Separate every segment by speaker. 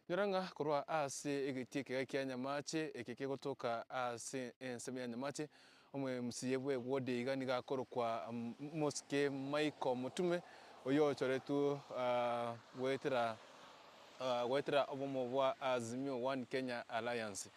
Speaker 1: Nyoranga korwa ase egitike kya Nyamache ekeke gotoka ase enseme ya Nyamache omwe msiye bwe wode iga niga korokwa moske Michael Mutume oyo choretu wetera obomo bwa Azimio One Kenya Alliance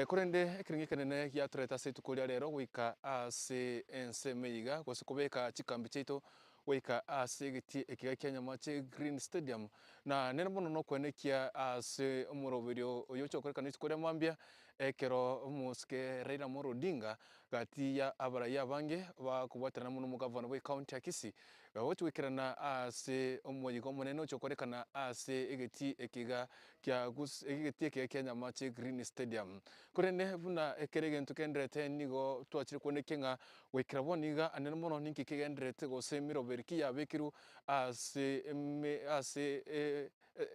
Speaker 1: kurende ekiringikanene ya tureta setu kuria rero wika ase enseme iga gosikobeka chikambi cheto wika ase egiti ekiga kya Nyamache Green Stadium na nene mono no kwenekia ase omoroberio oyo chokoreka kuria mambia ekero omoske Raila'S Odinga gati ya abaraya bange bakubwaterana muno mugavana we county ya Kisii gawotwikirana ase omoyigo monene ochokorekana ase egiti ekiga kya Nyamache Green Stadium kurene buna ekeregento kendrete nigo twachire kuonekenga wekira boniga anene mono ninki kigendrete gose miroberi ya bekiru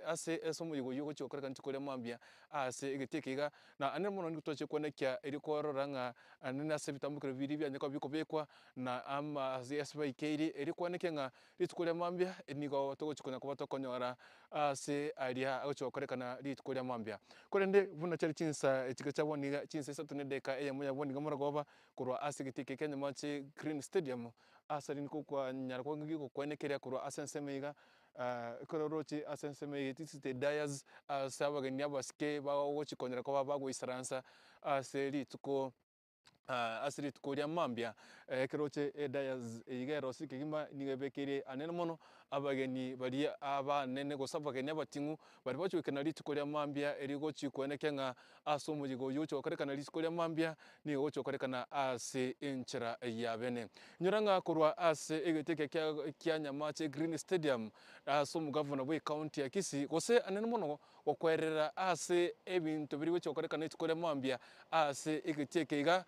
Speaker 1: ase esomoyigo yugo chokoreka ntukoria mambia ase egitekiga na anene mono nitwache kuonekia eri kororanga anene ase bitambukiro biri bya nyako bikobekwa na ama SBK eri kuonekenga ritukoria mambia nigo togochikonya kuba tokonyora ase aria ochokorekana ritukoria mambia kurende buna chari chinsa echiga chaboniga chinsa esatu nedeka eyamoya boniga moragoba kurwa ase egitike kya Nyamache Green Stadium ase rinko kwa nyara kwa kwenekeria kurwa ase nsemeiga kororochi ase nseme tisite Raila'S ase abageni abaske bagochikonyera kwa bagwisaransa ase rituko rya mambia keroche Raila'S igero sikigima nigebekire anene mono abageni bari abanene gosa abageni abatingu bari bachwekana rituko rya mambia erigochi kwenekenga ase omoyigo yucho korekana rituko rya mambia nigo chokorekana ase enchera ya bene nyoranga korwa ase egiteke kya Nyamache Green Stadium ase omugavana bwe county ya Kisii gose anene mono okwerera ase ebinto biri gochokorekana rituko rya mambia ase egiteke iga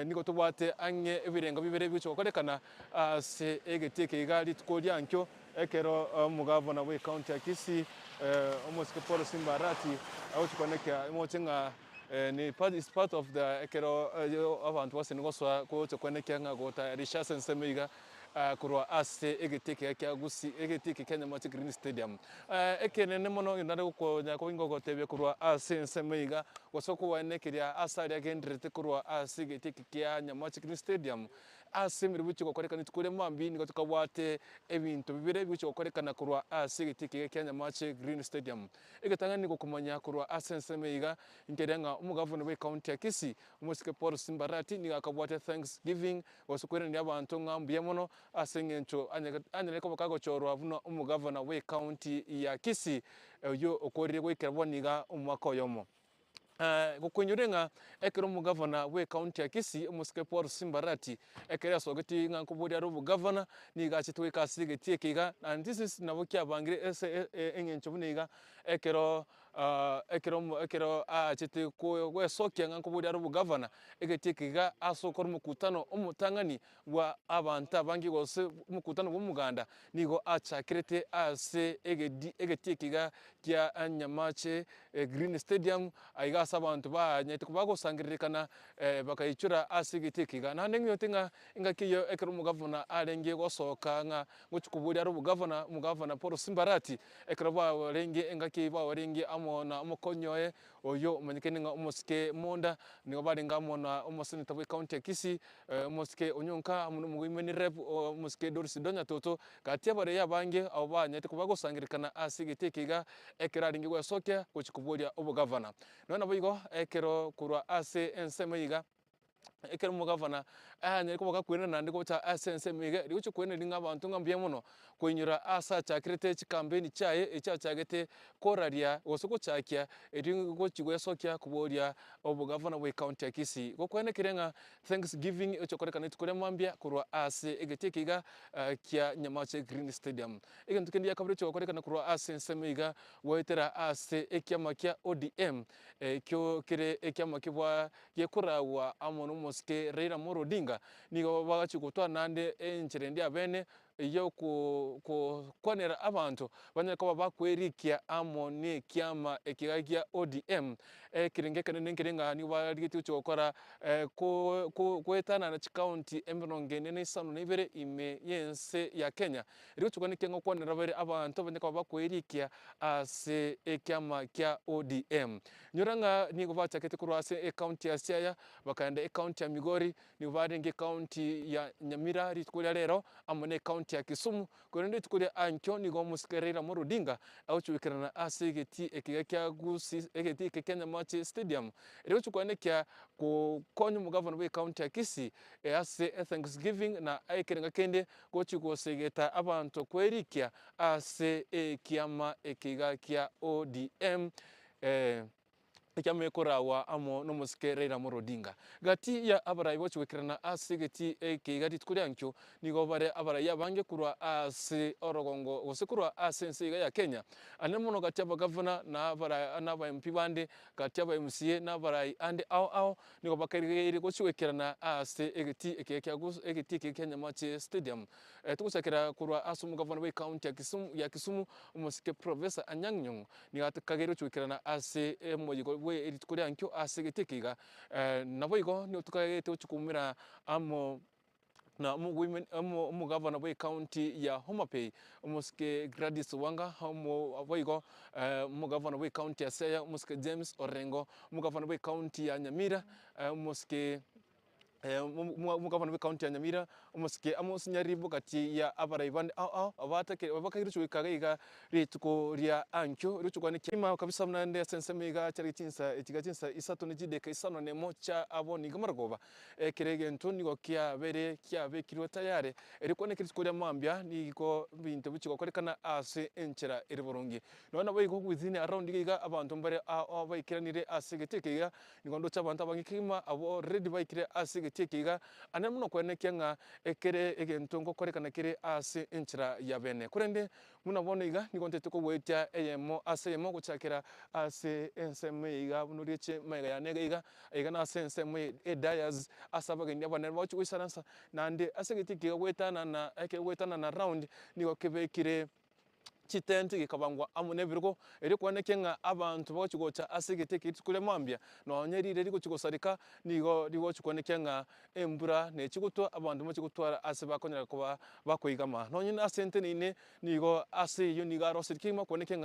Speaker 1: nigo tubwate ange ebirengo bibere bichokorekana ase egiteke iga rituko ryankyo ekero omugavana bwe county ya Kisii omosike Paul Simbarati agochikoneka mochenga ni part of the ekero abantu bose nigoswa kuchokweneka nga gota rishase nsemeiga kurwa ase egiteke kya Gusii egiteke kya Nyamache Green Stadium ekenene mono nare gukonya kubingo gotebe kurwa ase nsemeiga gosoko wanekeria ase aria gendrete kurwa ase egiteke kya Nyamache Green Stadium ase miribuchi gokorekana tukure mambi nigo tukabwate ebinto bibire bicho gokorekana kurwa ase egiteke kya Nyamache Green Stadium egetanga nigo kumanya kurwa ase nsemeiga nkerenga omugavana we county ya Kisii omosike Paul Simbarati nigo akabwate Thanksgiving gosokorera abantu ngambuye mono ase ngencho anyere ko bakagochorwa buno omugavana we county ya Kisii yo okorire gwikira boniga omwaka oyomo gukwenyorenga ekero omugavana we county ya Kisii omosike Paul Simbarati ekero asogeti nga nkuburia ro obugavana niga chitweka ase egiteke iga and this is nabo kyabangire ese engencho buniga ekero chite kwesokia nga nkuburia ro obugavana egiteke iga asokora omukutano omutangani wa abantu abangi gose omukutano bw'omuganda nigo achakirete ase egiteke iga kya Nyamache Green Stadium aiga ase abantu banyete bagosangirikana bakaichura ase egiteke iga nande ng'yotenga ngakiyo ekero omugavana arenge gosoka nga gochikuburia ro omugavana Paul Simbarati ekero barenge engaki barenge amona omokonyoe oyo omanyekene nga omosike Monda nigo barenga amona omoseneta bwe county ya Kisii omosike Onyonka amuno mugimeni rep omosike Doris Donyatoto gati abareya abange abo banyete bagosangirikana ase egiteke iga ekero arenge gwesokia gochikuburia obugavana nona boigo ekero kurwa ase enseme ekero omugavana anyere koboka kwena nande gocha ase enseme rigoche kwena ringa abantu ngambia mono kwenyura ase achakirete chikampeni chaye echiachagete koraria gose gochakia gochigwesokia kuboria obugavana bwe county ya Kisii gokwenekere nga Thanksgiving echokorekana tukoria mambia kurwa ase egiteke iga kya Nyamache Green Stadium egento kendi yakabire chokorekana kurwa ase enseme iga wetera ase ekiama kya ODM kyo kire ekiama kibwa gekurawa amono mosike Raila'S Odinga nigo bagachigotwa nande enchire ndia bene yo ku kwanera abantu banyako bakwerikia amone kiama ekigagia ODM kiringe kanene kiringa ni barigiti cyokora kwetana na county emironge nene sano nibere ime yense ya Kenya iri cyukanike ngo kwanera bare abantu banyako bakwerikia ase ekiama kya ODM nyoranga ni kubacha kete kurwase county ya Siaya bakanda county ya Migori ni barenge county ya Nyamira ritkulia lero amone county ya Kisumu kurende tkulia ankyo ni go muskerera morudinga au chwikirana asegeti ekigakya gusi egeti Nyamache stadium ero chukwane kya ku konyu mugavana we county ya Kisii ase Thanksgiving na aikirenga kende go chugosegeta abantu kwerikia ase kiama ekigakya ODM ekyamekorawa amo nomuskerera morodinga gati ya abarayi bochwekirana asegeti ekigati tkuryankyo nigo bare abarayi abange kurwa ase orogongo gosekurwa ase nsiga ya Kenya anemono gati abagavana na abarayi n'aba MP bande gati aba MCA n'abarayi ande ao nigo bakarigere gochwekirana ase egeti Nyamache stadium tukusakira kurwa ase umugavana we county ya Kisumu umuske Professor Anyang' ni atakagero chwekirana ase moyigo we eritkuri ankyo asegetekiga nabo igo ni tukagete uchukumira amo na women umugavana we county ya Homa Bay umuske Gladys Wanga aboigo umugavana we county ya Siaya umuske James Orengo umugavana we county ya Nyamira umuske umugavana we county ya Nyamira umuske amusinyaribu gati ya abaraibande abatake abakagiruchwikaga iga rituko ria ankyo ruchukwane kima kabisa mnande sensemiga charitinsa etigatinsa isato nijideka isano nemo cha aboni gamargoba kirege ntoni go kya bere kya bekirwa tayare erikone kirituko mambya niko binte buchiko korekana ase enchera eriborongi nona boyigo within around iga abantu mbere abayikiranire asegetekega nikondo chabantu abangikima abo ready bayikire asegetekega anemuno kwenekanga ekere egentongo korekana kire ase enchera ya bene kurende munabona iga nikontete ko wetya eyemo ase yemo guchakira ase enseme iga bunuriche maiga ya nega iga na ase enseme Raila'S asabaga ndi abana bacu wisaransa nande asegetekega wetana na round niko kebekire chitente gikabangwa amune birgo eri kwaneke abantu bochigocha asegete kule mambya no nyerire riko chigosarika nigo chikwaneke embura ne chiguto abantu mochigutwara ase bakonyera kuba bakoigama no nyina asente nine nigo ase yo nigaro sirikima kwaneke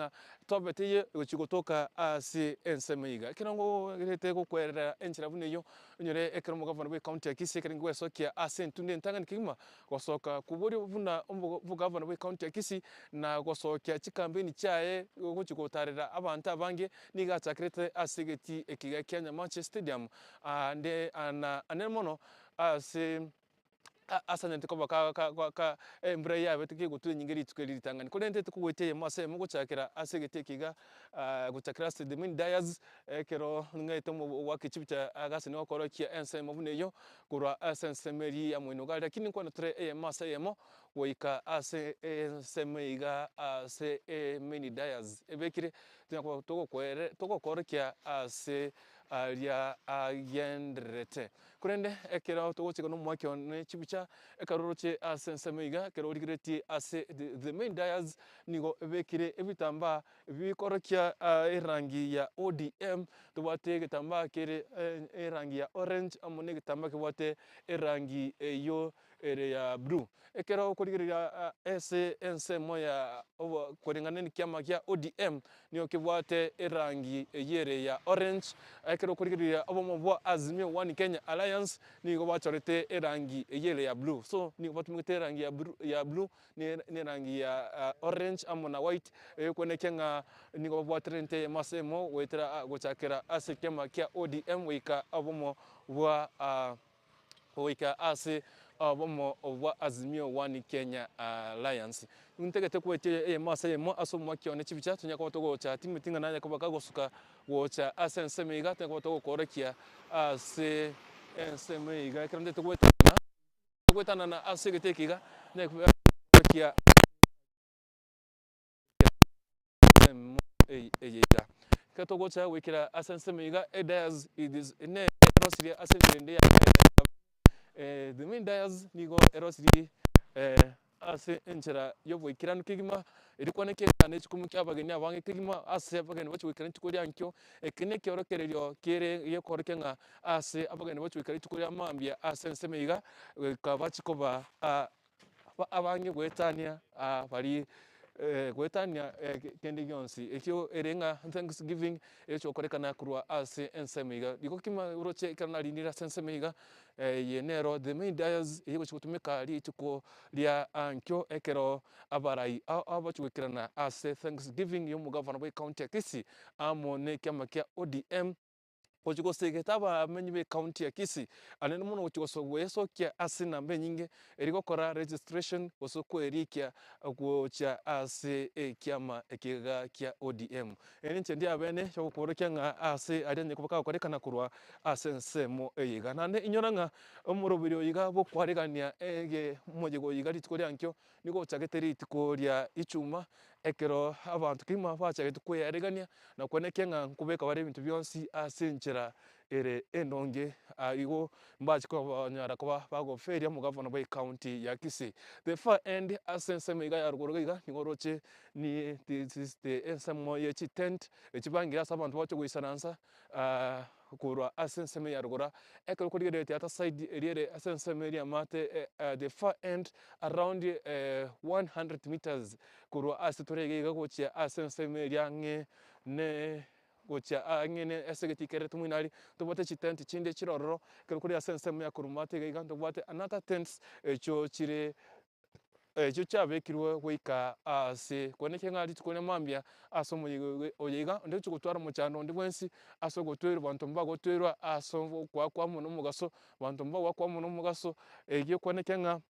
Speaker 1: tobeteye chigotoka ase ensemeiga kirango rete ko kwerera enchira buneyo nyore ekero mugavana we county ya Kisii kerengo esokia ase ntunde ntangani kima gosoka kuburi buna mugavana we county ya Kisii na kya chikambeni chae guchikotarira abantu abange nigachakrete asegeti ekiga Nyamache stadium ande anemono ase asanyante ko baka embra yabe tukigutuye nyingeri tukeritangani kolente tukugweteye mase muguchakira asegeti kiga guchakira Raila'S kero ngaito mu wakichibita agase no korokia ense mubuneyo kurwa asensemeri ya mwino gari lakini kwa tre mase yemo woika ase ensemeiga ase Raila'S ebekire toko korokia ase aria agendrete kurende ekero togochika no mwakyo ne chibucha ekaroroche asensemeiga kero rigireti ase the Raila'S nigo ebekire ebitamba bikorokia erangi ya ODM tubate gitamba kire erangi ya orange amone gitamba kibate erangi yo ere ya blue ekero kurigirira ese ensemo ya kuringana ni kiama kya ODM niyo kibwate erangi yere ya orange ekero kurigirira abomo bwa Azimio One Kenya Alliance nigo bachorete erangi yere ya blue so nigo batumite erangi ya blue ni rangi ya orange amona white kwenekenga nigo bwatrente masemo wetera gochakira ase kiama kya ODM wika abomo bwa wika ase abomo obwa Azimio One Kenya Alliance untegete kwete masa mo asomo kyone chibicha tunyaka botogo cha timitinga nanya kubaka gosuka wocha asensemiga teko botogo korekia ase ensemiga krande kwetana na asegetekiga ne korekia eyiga katogo cha wikira asensemiga Raila'S is ne rosiri asenende ya the Raila'S nigo erosiri ase enchera yobwikiranu kigima erikwaneke ne chikumukia abageni abange kigima ase abageni bachwikira nchikuria nkyo ekine kyorokererio kire yekoreke nga ase abageni bachwikira nchikuria mambia ase ensemeiga kabachikoba abange gwetania bari gwetania kende gyonsi ekyo erenga Thanksgiving echo korekana kurwa ase ensemeiga diko kima uroche kana linira ensemeiga yenero the main dias yego chikutumika li chiko lia ankyo ekero abarai abachwikirana ase Thanksgiving yo mugavana boy county Kisii amo ne kyama kya ODM Kochiko seketaba menyibe county ya Kisii anene muno kochiko weso kya asina mbenyinge erikokora registration osoko erikia kuocha ase kyama ekiga kya ODM eninche ndi abene chokorokia nga ase arianye kubaka korekana kurwa ase nsemo eyiga nane inyoranga omurobiri oyiga bokwaregania mojego yiga litikoria nkyo niko chageteri itikoria ichuma ekero abantu kima bachagete kweyaregania na kweneke nga nkubeka bari ibintu byonsi ase nchera ere enonge igo mbachiko nyara kuba bagoferia mu governor by county ya Kisii the far end ase nsemo ya rugoroga ngoroche ni this is the ensemo ye tent echibangira sabantu bacho guisanansa kurwa ase nsemo ya rugora ekero kurire theater side eriere ase nsemo ya mate the far end around 100 meters kurwa ase torege gochia ase nsemo ya nge ne gocha angene esegeti kere tumunari tobote chitenti chinde chirororo kero kuri ase nsemo ya kurumate gaiga tobote another tents echo chire echo chabekirwe goika ase kweneke ngari tukone mambia aso oyiga nde chukutwara muchano ndi bwensi aso gotwera bantu mbago twerwa aso kwa muno mugaso bantu mbago kwa muno mugaso egyo kweneke nga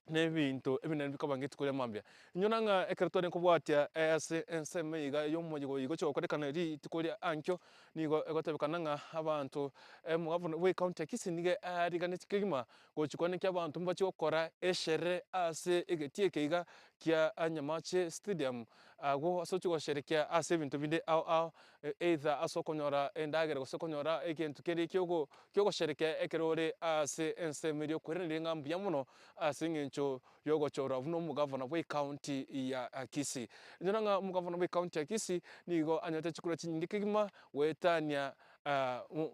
Speaker 1: nebintu ebinene bikabange tukole mambia nyonanga ekertone kubwatia ase enseme yiga yomojigo yigo cyo korekana ri tukolia ankyo nigo egotebekana nga abantu mugavana we county Kisii nige arigane tikigima gochikone ky'abantu mbachi okora eshere ase egetieke yiga kya Nyamache stadium ago asochi gosherekea ase bintu binde either asokonyora endagere gosokonyora ekintu keri kyogo sherekea ekerore ase enseme ri okwerere ngambia muno ase ngencho yogochora vuno mugavana bwe county ya Kisii nyoranga mugavana bwe county ya Kisii nigo anyate chikura chinyingi kigima wetania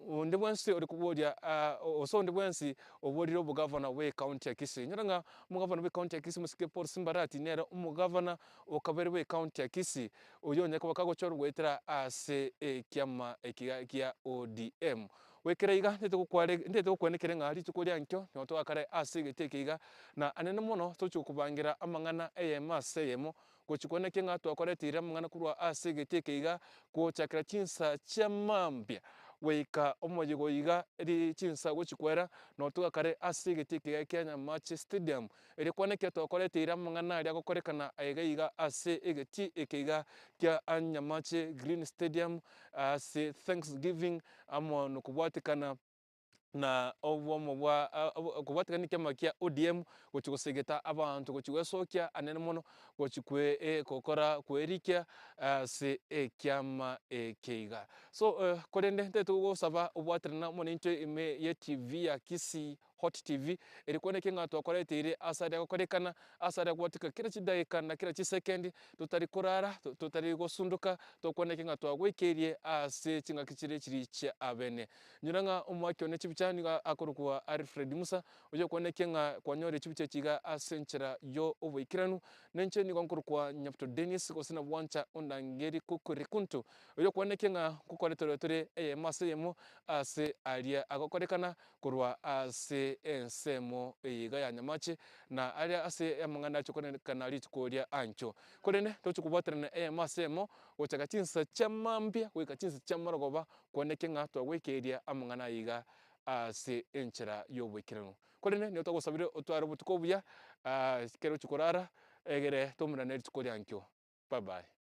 Speaker 1: onde bwensi ori kubodia osonde bwensi oboriro bugavana bwe county ya Kisii nyoranga mugavana bwe county ya Kisii musike Paul Simbarati nera umugavana okabere bwe county ya Kisii oyonye ko bakagochora gwetera ase kyama ekiga ODM wekereiga ndete kukwenekere ngari tukoria nkyo nyoto akare ase getekeiga na anene muno tochukubangira amangana eyemase yemo gochikoneke nga twakoretira amangana kurwa ase getekeiga gochakira chinsa chamambia weika omojigo yiga eri chinsa gochikwera noto akare ase getekeiga kya Nyamache stadium eri kwaneke twakoretira amangana ari agokorekana aiga ase egeti ekeiga kya Nyamache green stadium ase Thanksgiving amon kubwatikana na obwomo bwa kubwatikana kyama kya ODM gochigosegeta abantu gochigwesokia anene muno gochikwe kokora kwerikia se kyama ekeiga so korende nteto gosaba obwatirana moninto ime ye TV ya Kisii Hot TV erikoneke nga twakoretire asari akorekana asari agwatika kira chidaika na kira chisekendi tutari kurara tutari gosunduka tokoneke nga twagwekerie ase chinga kichire chiri cha abene nyuranga umwakyo ne chibichani akorukwa Alfred Musa ojo koneke nga kwanyore chibiche chiga asenchera yo obwikiranu nenche ni konkurukwa Nyapto Dennis kosina bwancha ondangeri kukurikuntu ojo koneke nga kukoretore mase yemo ase alia akokorekana kurwa ase ensemo eyiga ya Nyamache na alia ase amangana chokonekana ali tukoria ancho korene tochukubwatirana mase yemo ochagatinsa chamambia wekatinsa chamaragoba koneke nga twagwekeria amangana yiga ase enchera yobwekirano korene niyo togosabire otwara butuko buya kero chikorara egere tomuna neri tukoria nkyo bye bye.